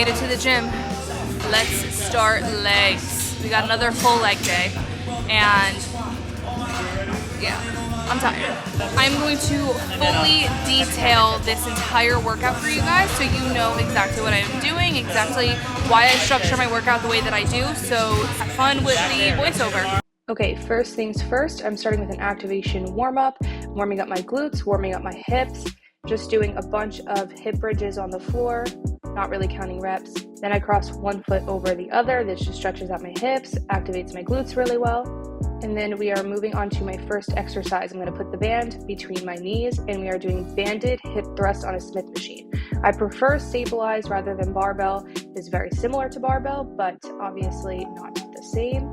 made it to the gym. Let's start legs. We got another full leg day, and yeah, I'm tired. I'm going to fully detail this entire workout for you guys so you know exactly what I'm doing, exactly why I structure my workout the way that I do, so have fun with the voiceover. Okay, first things first, I'm starting with an activation warm-up, warming up my glutes, warming up my hips, just doing a bunch of hip bridges on the floor, not really counting reps. Then I cross one foot over the other. This just stretches out my hips, activates my glutes really well. And then we are moving on to my first exercise. I'm going to put the band between my knees, and we are doing banded hip thrust on a Smith machine. I prefer stabilized rather than barbell. It's very similar to barbell, but obviously not the same.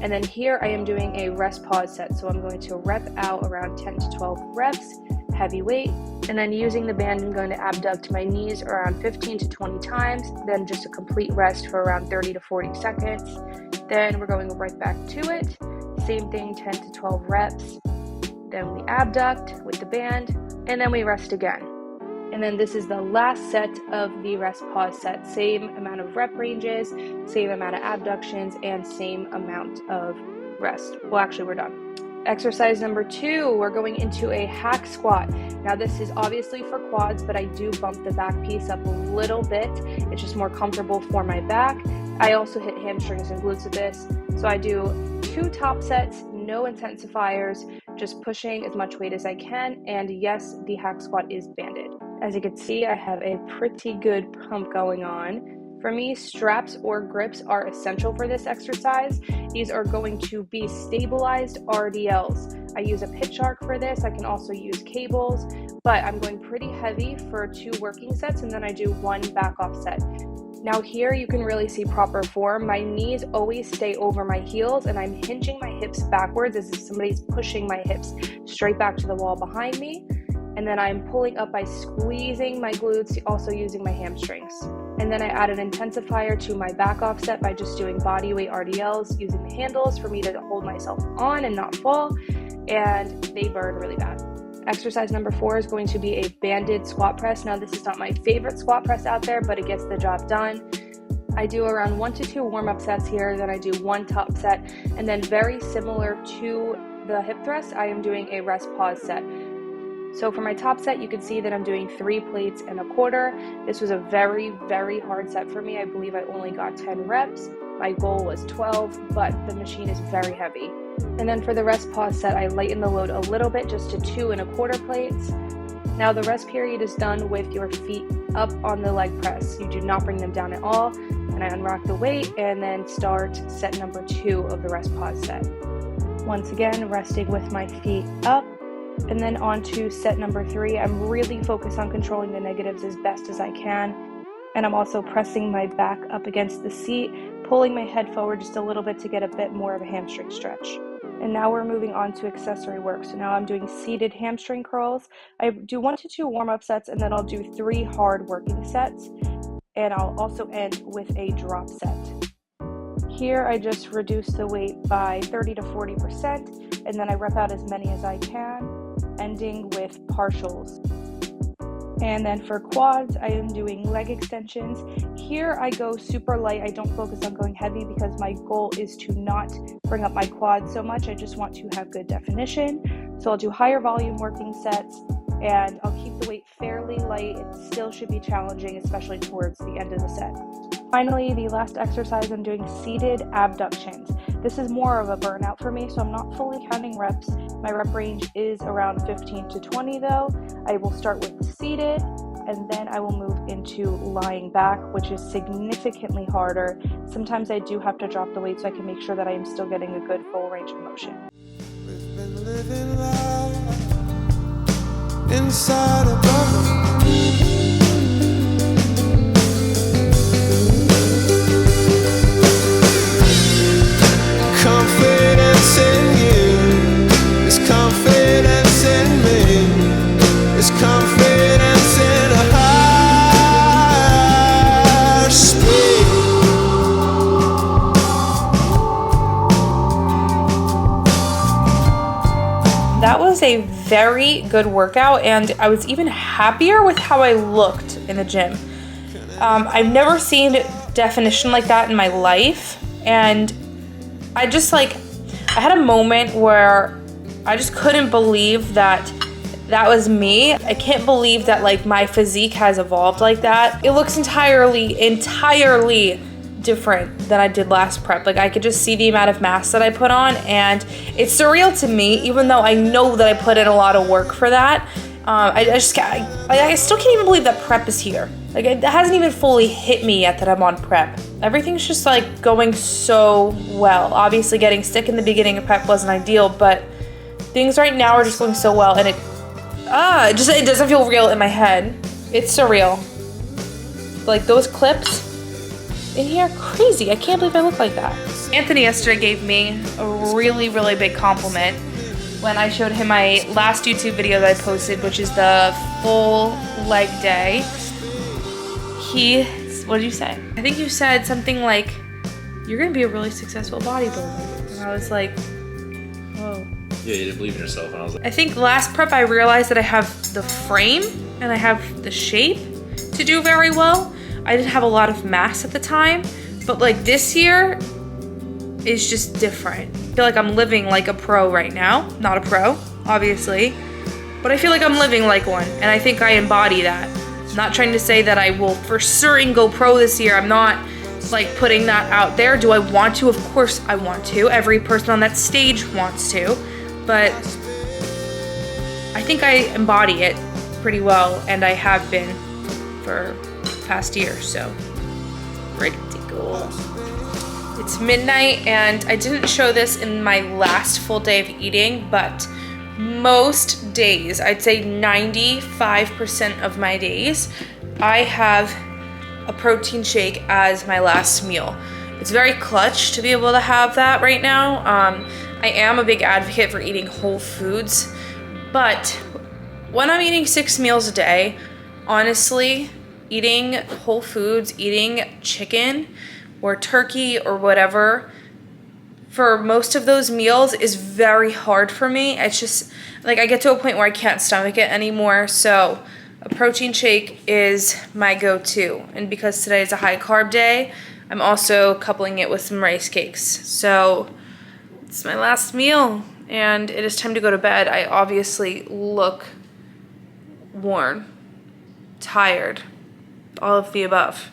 And then here I am doing a rest pause set. So I'm going to rep out around 10 to 12 reps, heavy weight. And then using the band, I'm going to abduct my knees around 15 to 20 times. Then just a complete rest for around 30 to 40 seconds. Then we're going right back to it. Same thing, 10 to 12 reps. Then we abduct with the band, and then we rest again. And then this is the last set of the rest pause set. Same amount of rep ranges, same amount of abductions, and same amount of rest. Well, actually, we're done. Exercise number 2, we're going into a hack squat. Now this is obviously for quads, but I do bump the back piece up a little bit. It's just more comfortable for my back. I also hit hamstrings and glutes with this. So I do 2 top sets, no intensifiers, just pushing as much weight as I can. And yes, the hack squat is banded. As you can see, I have a pretty good pump going on. For me, straps or grips are essential for this exercise. These are going to be stabilized RDLs. I use a pitch arc for this. I can also use cables, but I'm going pretty heavy for 2 working sets, and then I do 1 back off set. Now here you can really see proper form. My knees always stay over my heels, and I'm hinging my hips backwards as if somebody's pushing my hips straight back to the wall behind me. And then I'm pulling up by squeezing my glutes, also using my hamstrings. And then I add an intensifier to my back off set by just doing body weight RDLs, using the handles for me to hold myself on and not fall, and they burn really bad. Exercise number 4 is going to be a banded squat press. Now this is not my favorite squat press out there, but it gets the job done. I do around 1 to 2 warm-up sets here, then I do 1 top set, and then very similar to the hip thrust, I am doing a rest pause set. So for my top set, you can see that I'm doing 3 plates and a quarter. This was a very, very hard set for me. I believe I only got 10 reps. My goal was 12, but the machine is very heavy. And then for the rest pause set, I lighten the load a little bit, just to 2 1/4 plates. Now the rest period is done with your feet up on the leg press. You do not bring them down at all. And I unrock the weight and then start set number 2 of the rest pause set. Once again, resting with my feet up. And then on to set number 3. I'm really focused on controlling the negatives as best as I can. And I'm also pressing my back up against the seat, pulling my head forward just a little bit to get a bit more of a hamstring stretch. And now we're moving on to accessory work. So now I'm doing seated hamstring curls. I do 1 to 2 warm-up sets, and then I'll do 3 hard working sets. And I'll also end with a drop set. Here I just reduce the weight by 30 to 40%, and then I rep out as many as I can, ending with partials. And then for quads, I am doing leg extensions. Here I go super light. I don't focus on going heavy because my goal is to not bring up my quads so much. I just want to have good definition. So I'll do higher volume working sets, and I'll keep the weight fairly light. It still should be challenging, especially towards the end of the set. Finally, the last exercise, I'm doing seated abductions. This is more of a burnout for me, so I'm not fully counting reps. My rep range is around 15 to 20 though. I will start with seated, and then I will move into lying back, which is significantly harder. Sometimes I do have to drop the weight so I can make sure that I am still getting a good full range of motion. We've been living life inside a bubble. Confidence in you is confidence in me, is confidence in a higher speed. That was a very good workout, and I was even happier with how I looked in the gym. I've never seen definition like that in my life, and I just like, I had a moment where I just couldn't believe that that was me. I can't believe that like my physique has evolved like that. It looks entirely different than I did last prep. Like I could just see the amount of mass that I put on, and it's surreal to me, even though I know that I put in a lot of work for that. I still can't even believe that prep is here. Like it hasn't even fully hit me yet that I'm on prep. Everything's just like going so well. Obviously getting sick in the beginning of prep wasn't ideal, but things right now are just going so well, and it doesn't feel real in my head. It's surreal. Like those clips in here, crazy. I can't believe I look like that. Anthony yesterday gave me a really, really big compliment when I showed him my last YouTube video that I posted, which is the full leg day. What did you say? I think you said something like, you're gonna be a really successful bodybuilder. And I was like, whoa. Yeah, you didn't believe in yourself, and I was like, I think last prep I realized that I have the frame and I have the shape to do very well. I didn't have a lot of mass at the time, but like this year is just different. I feel like I'm living like a pro right now. Not a pro, obviously, but I feel like I'm living like one, and I think I embody that. I'm not trying to say that I will for certain go pro this year. I'm not like putting that out there. Do I want to? Of course I want to. Every person on that stage wants to, but I think I embody it pretty well, and I have been for the past year, so pretty cool. It's midnight, and I didn't show this in my last full day of eating, but most days, I'd say 95% of my days, I have a protein shake as my last meal. It's very clutch to be able to have that right now. I am a big advocate for eating whole foods, but when I'm eating 6 meals a day, honestly, eating whole foods, eating chicken or turkey or whatever, for most of those meals is very hard for me. It's just, like I get to a point where I can't stomach it anymore, so a protein shake is my go-to. And because today is a high carb day, I'm also coupling it with some rice cakes. So it's my last meal, and it is time to go to bed. I obviously look worn, tired, all of the above.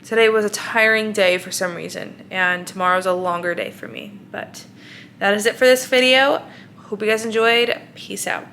Today was a tiring day for some reason, and tomorrow's a longer day for me. But that is it for this video. Hope you guys enjoyed. Peace out.